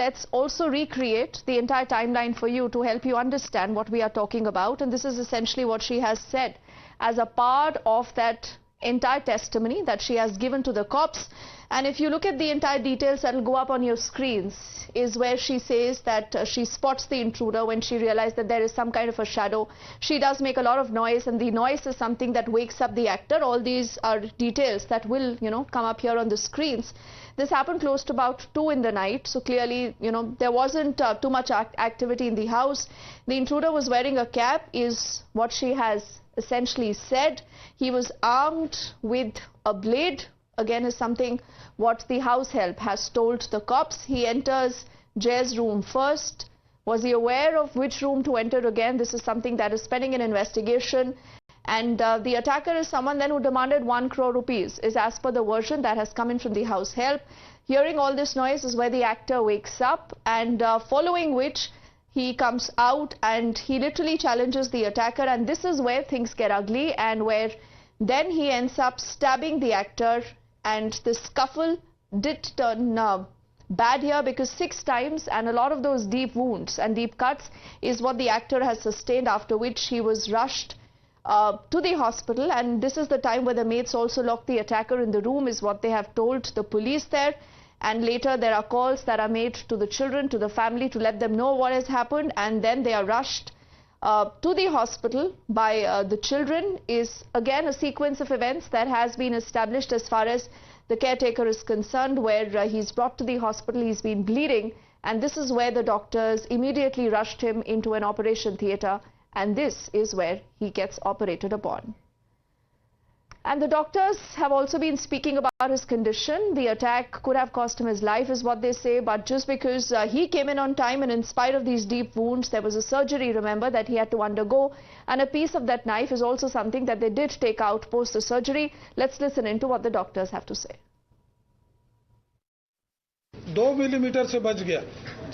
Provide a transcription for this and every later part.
let's also recreate the entire timeline for you to help you understand what we are talking about. And this is essentially what she has said as a part of that entire testimony that she has given to the cops. And if you look at the entire details that will go up on your screens, is where she says that she spots the intruder when she realized that there is some kind of a shadow. She does make a lot of noise, and the noise is something that wakes up the actor. All these are details that will, come up here on the screens. This happened close to about 2 in the night. So clearly, there wasn't too much activity in the house. The intruder was wearing a cap, is what she has essentially said. He was armed with a blade. Again, is something what the house help has told the cops. He enters Jay's room first. Was he aware of which room to enter again? This is something that is pending an investigation. And the attacker is someone then who demanded 1 crore rupees, is as per the version that has come in from the house help. Hearing all this noise is where the actor wakes up, and following which he comes out and he literally challenges the attacker, and this is where things get ugly, and where then he ends up stabbing the actor. And the scuffle did turn bad here, because 6 times, and a lot of those deep wounds and deep cuts is what the actor has sustained, after which he was rushed to the hospital. And this is the time where the mates also locked the attacker in the room, is what they have told the police there. And later there are calls that are made to the children, to the family, to let them know what has happened, and then they are rushed to the hospital by the children. Is again a sequence of events that has been established as far as the caretaker is concerned, where he's brought to the hospital, he's been bleeding, and this is where the doctors immediately rushed him into an operation theatre, and this is where he gets operated upon. And the doctors have also been speaking about his condition. The attack could have cost him his life, is what they say, but just because he came in on time, and in spite of these deep wounds, there was a surgery, remember, that he had to undergo, and a piece of that knife is also something that they did take out post the surgery. Let's listen into what the doctors have to say. 2 millimetre से बच गया.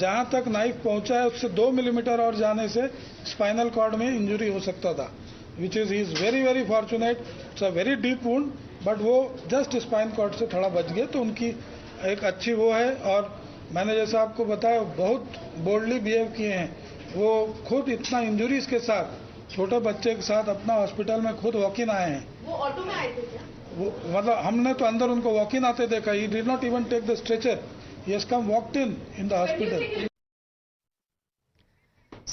जहां तक knife पहुंचा है उससे 2 millimetre और जाने से स्पाइनल कॉर्ड में इंजरी हो सकता था, which is he is very fortunate. It's a very deep wound, but वो जस्ट स्पाइन कॉर्ड से थोड़ा बच गए, तो उनकी एक अच्छी वो है. और मैंने जैसा आपको बताया, बहुत बोल्डली बिहेव किए हैं. वो खुद इतना इंजरीज के साथ, छोटे बच्चे के साथ अपना हॉस्पिटल में खुद वॉक इन आए हैं. वो ऑटो में आए थे क्या? वो मतलब हमने तो अंदर उनको वॉक इन आते देखा. He did not even take the stretcher. He has come walked in the hospital.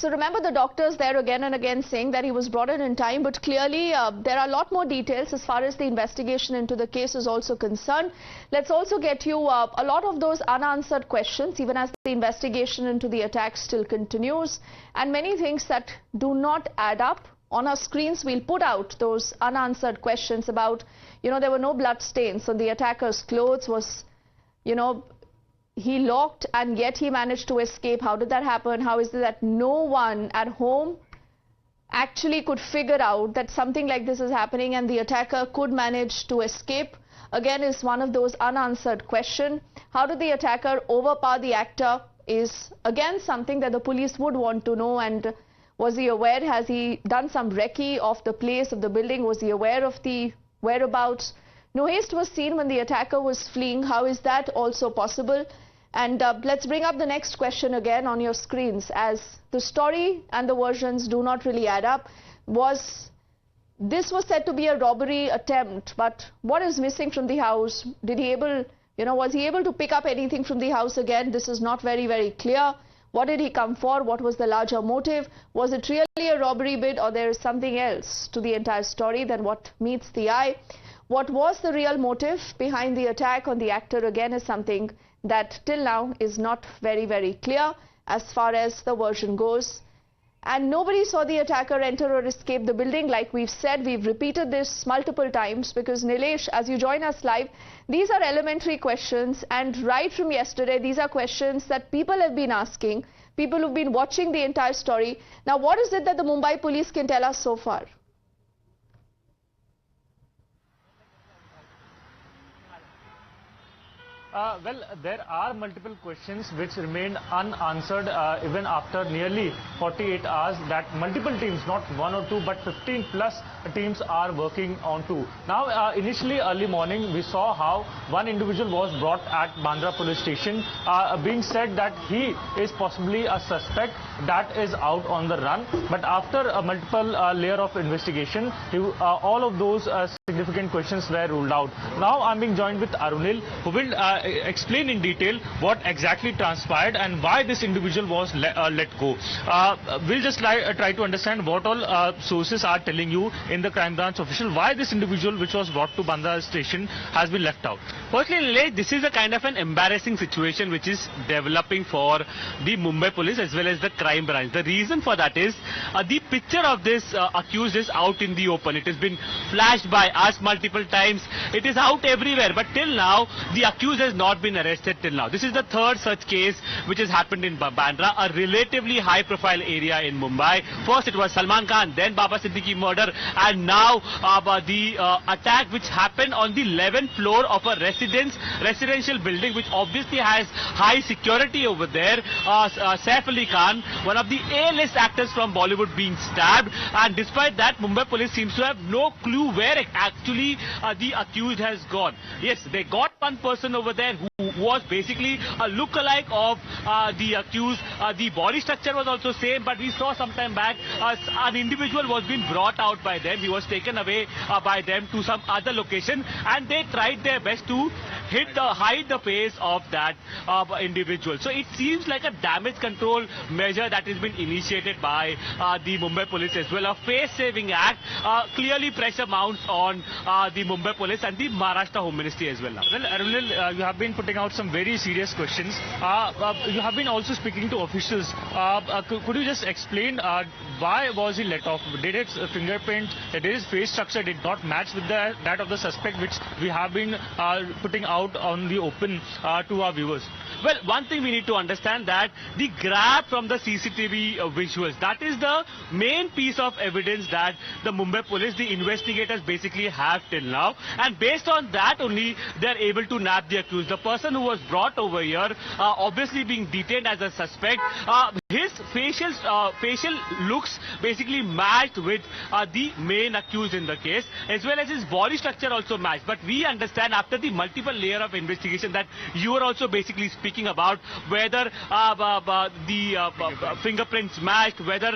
So remember, the doctors there again and again saying that he was brought in time, but clearly there are a lot more details as far as the investigation into the case is also concerned. Let's also get you a lot of those unanswered questions, even as the investigation into the attack still continues, and many things that do not add up. On our screens, we'll put out those unanswered questions about, there were no blood stains on the attacker's clothes. Was, he locked and yet he managed to escape? How did that happen? How is it that no one at home actually could figure out that something like this is happening and the attacker could manage to escape? Again, is one of those unanswered questions. How did the attacker overpower the actor is again something that the police would want to know. And was he aware? Has he done some recce of the place, of the building? Was he aware of the whereabouts? No haste was seen when the attacker was fleeing. How is that also possible? And let's bring up the next question again on your screens, as the story and the versions do not really add up. This was said to be a robbery attempt, but what is missing from the house? Did he was he able to pick up anything from the house again? This is not very clear. What did he come for? What was the larger motive? Was it really a robbery bid, or there is something else to the entire story than what meets the eye? What was the real motive behind the attack on the actor again is something that till now is not very clear as far as the version goes. And nobody saw the attacker enter or escape the building. Like we've said, we've repeated this multiple times, because Nilesh, as you join us live, these are elementary questions, and right from yesterday, these are questions that people have been asking, people who've been watching the entire story. Now, what is it that the Mumbai police can tell us so far? Well, there are multiple questions which remain unanswered even after nearly 48 hours that multiple teams, not one or two, but 15 plus teams are working on to. Now, initially early morning, we saw how one individual was brought at Bandra police station, being said that he is possibly a suspect that is out on the run. But after a multiple layer of investigation, all of those significant questions were ruled out. Now, I'm being joined with Arunil, who will explain in detail what exactly transpired and why this individual was let go. We'll just try to understand what all sources are telling you in the crime branch official why this individual which was brought to Bandra station has been left out. Firstly, Nilesh, this is a kind of an embarrassing situation which is developing for the Mumbai police as well as the crime branch. The reason for that is the picture of this accused is out in the open. It has been flashed by us multiple times. It is out everywhere. But till now, the accused has not been arrested till now. This is the third such case which has happened in Bandra, a relatively high-profile area in Mumbai. First it was Salman Khan, then Baba Siddiqui murder, and now the attack which happened on the 11th floor of a residential building which obviously has high security over there. Saif Ali Khan, one of the A-list actors from Bollywood, being stabbed, and despite that Mumbai police seems to have no clue where actually the accused has gone. Yes, they got one person over there who was basically a look-alike of the accused. The body structure was also same, but we saw some time back an individual was being brought out by them. He was taken away by them to some other location, and they tried their best to hide the face of that individual. So it seems like a damage control measure that has been initiated by the Mumbai police as well. A face-saving act. Clearly pressure mounts on the Mumbai police and the Maharashtra Home Ministry as well now. Well, Arunil, you have been putting out some very serious questions. You have been also speaking to officials. Could you just explain why was he let off? Did his fingerprint, did his face structure did not match with that of the suspect which we have been putting out on the open to our viewers? Well, one thing we need to understand that the grab from the CCTV visuals, that is the main piece of evidence that the Mumbai police, the investigators basically have till now. And based on that only, they are able to nab the accused. The person who was brought over here, obviously being detained as a suspect, his facial looks basically matched with the main accused in the case, as well as his body structure also matched. But we understand after the multiple layer of investigation that you are also basically speaking about whether the fingerprints matched, whether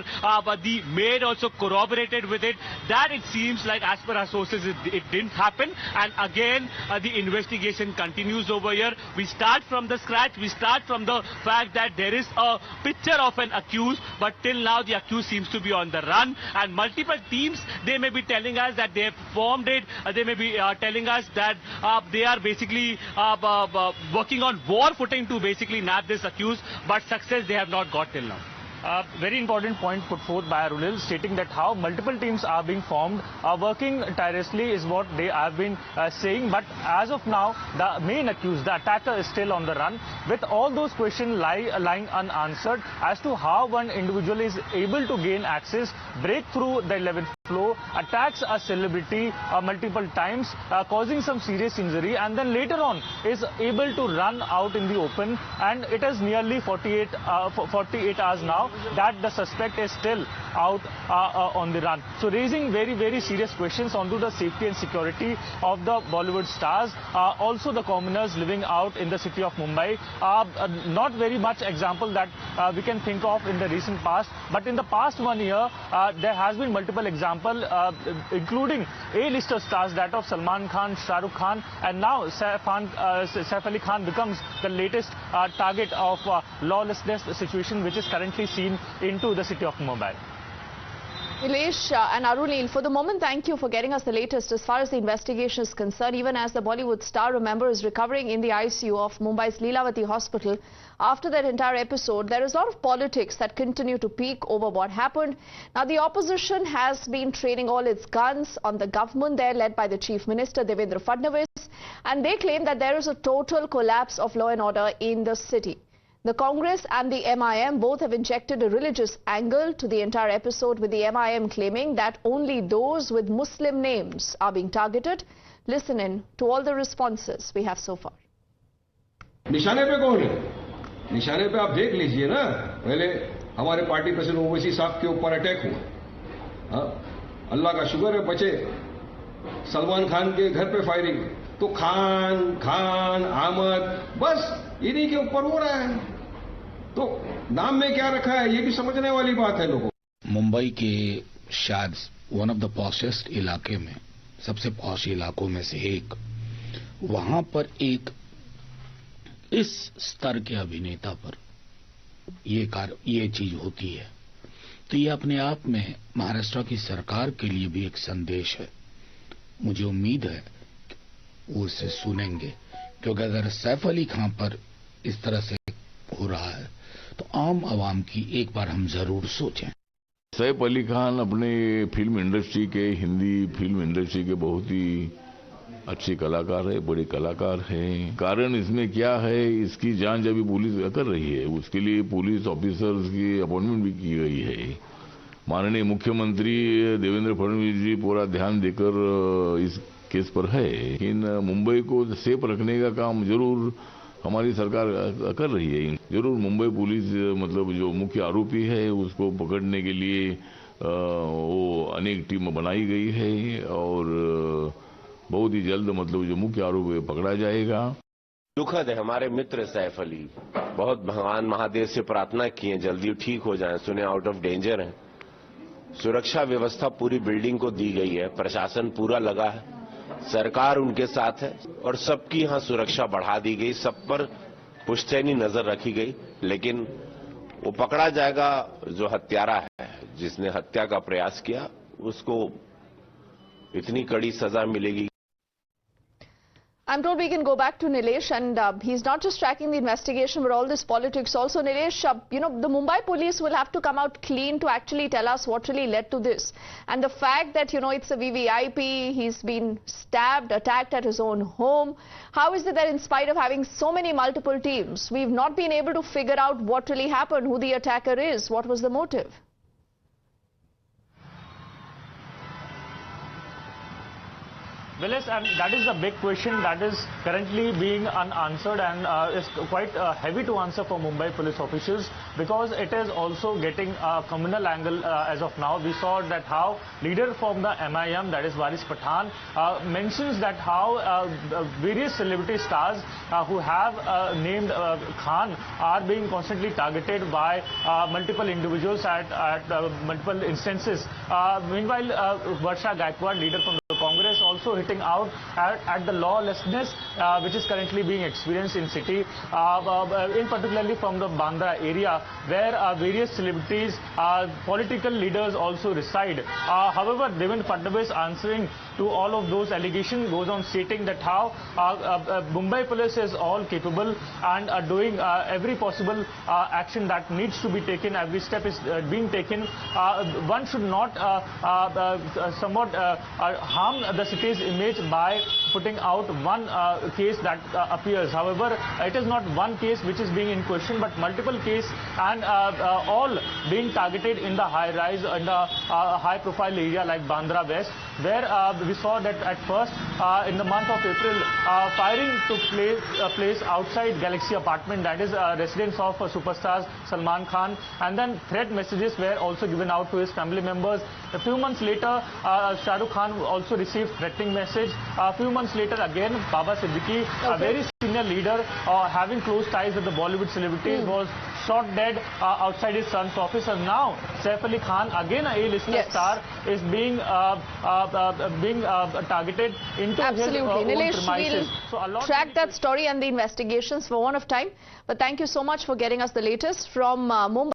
the maid also corroborated with it, that it seems like as per our sources it didn't happen. And again the investigation continues over here. We start from the scratch. We start from the fact that there is a picture of an accused, but till now the accused seems to be on the run, and multiple teams, they may be telling us that they have formed it. They may be telling us that they are basically working on war footing to basically nab this accused, but success they have not got till now. Very important point put forth by Arunil, stating that how multiple teams are being formed, working tirelessly is what they have been saying. But as of now, the main accused, the attacker, is still on the run, with all those questions lying unanswered as to how one individual is able to gain access, break through the 11th floor, attacks a celebrity multiple times, causing some serious injury, and then later on is able to run out in the open. And it is nearly 48 hours now that the suspect is still out on the run. So raising very, very serious questions onto the safety and security of the Bollywood stars, also the commoners living out in the city of Mumbai. Not very much example that we can think of in the recent past, but in the past 1 year, there has been multiple examples, including A-lister stars, that of Salman Khan, Shah Rukh Khan, and now Saif Ali Khan becomes the latest target of lawlessness situation which is currently seen into the city of Mumbai. Nilesh and Arunil, for the moment, thank you for getting us the latest as far as the investigation is concerned. Even as the Bollywood star, remember, is recovering in the ICU of Mumbai's Leelavati Hospital after that entire episode, there is a lot of politics that continue to peak over what happened. Now, the opposition has been training all its guns on the government there, led by the Chief Minister, Devendra Fadnavis, and they claim that there is a total collapse of law and order in the city. The Congress and the MIM both have injected a religious angle to the entire episode, with the MIM claiming that only those with Muslim names are being targeted. Listen in to all the responses we have so far. निशाने पे कौन है? निशाने पे आप देख लीजिए ना, पहले हमारे पार्टी प्रेसिडेंट ओवैसी साहब के ऊपर अटैक हुआ, हाँ, अल्लाह का शुक्र है बचे। सलमान खान के घर पे फायरिंग, तो खान आमद, बस इन्हीं के ऊपर हो रहा है। तो नाम में क्या रखा है ये भी समझने वाली बात है लोगों। मुंबई के शायद वन ऑफ द पॉशेस्ट इलाके में, सबसे पॉश इलाकों में से एक, वहां पर एक इस स्तर के अभिनेता पर ये चीज होती है, तो ये अपने आप में महाराष्ट्र की सरकार के लिए भी एक संदेश है। मुझे उम्मीद है कि वो इसे सुनेंगे, क्योंकि अगर सैफ अली खान पर इस तरह से हो रहा है तो आम आवाम की एक बार हम जरूर सोचें। सैफ अली खान अपने फिल्म इंडस्ट्री के, हिंदी फिल्म इंडस्ट्री के बहुत ही अच्छे कलाकार है, बड़े कलाकार हैं। कारण इसमें क्या है, इसकी जांच अभी पुलिस कर रही है, उसके लिए पुलिस ऑफिसर्स की अपॉइंटमेंट भी की गई है। माननीय मुख्यमंत्री देवेंद्र फडणवीस जी पूरा ध्यान देकर इस केस पर है, लेकिन मुंबई को सेफ रखने का काम जरूर हमारी सरकार कर रही है। जरूर मुंबई पुलिस मतलब जो मुख्य आरोपी है उसको पकड़ने के लिए वो अनेक टीम बनाई गई है और बहुत ही जल्द मतलब जो मुख्य आरोपी पकड़ा जाएगा। दुखद है, हमारे मित्र सैफ अली बहुत भगवान महादेव से प्रार्थना की है जल्दी ठीक हो जाएं, सुने आउट ऑफ डेंजर हैं। सुरक्षा व्यवस्था पूरी बिल्डिंग को दी गई है, प्रशासन पूरा लगा है, सरकार उनके साथ है और सबकी यहां सुरक्षा बढ़ा दी गई, सब पर पुश्तैनी नजर रखी गई। लेकिन वो पकड़ा जाएगा जो हत्यारा है, जिसने हत्या का प्रयास किया, उसको इतनी कड़ी सजा मिलेगी। I'm told we can go back to Nilesh, and he's not just tracking the investigation but all this politics also. Nilesh, the Mumbai police will have to come out clean to actually tell us what really led to this. And the fact that, it's a VVIP, he's been stabbed, attacked at his own home. How is it that in spite of having so many multiple teams, we've not been able to figure out what really happened, who the attacker is, what was the motive? Well, yes, and that is the big question that is currently being unanswered and is quite heavy to answer for Mumbai police officials, because it is also getting a communal angle as of now. We saw that how leader from the MIM, that is Waris Pathan, mentions that how various celebrity stars who have named Khan are being constantly targeted by multiple individuals at multiple instances. Meanwhile, Varsha Gaikwad, leader from the Congress, also hitting out at the lawlessness which is currently being experienced in city, in particularly from the Bandra area, where various celebrities, political leaders also reside. However, Devendra Fadnavis, answering to all of those allegations, goes on stating that how Mumbai police is all capable and doing every possible action that needs to be taken. Every step is being taken. One should not somewhat harm the city's image by putting out one case that appears. However, it is not one case which is being in question, but multiple cases, and all being targeted in the high-rise, in the high-profile area like Bandra West, where we saw that at first, in the month of April, firing took place outside Galaxy apartment, that is residence of superstars Salman Khan, and then threat messages were also given out to his family members. A few months later, Shah Rukh Khan also received threatening message. A few months later, again, Baba Siddiqui, a very senior leader having close ties with the Bollywood celebrities, was shot dead outside his son's office. And now, Saif Ali Khan, again a A-lister star, is being targeted into his own premises. So we'll track that story and the investigations for one of time. But thank you so much for getting us the latest from Mumbai.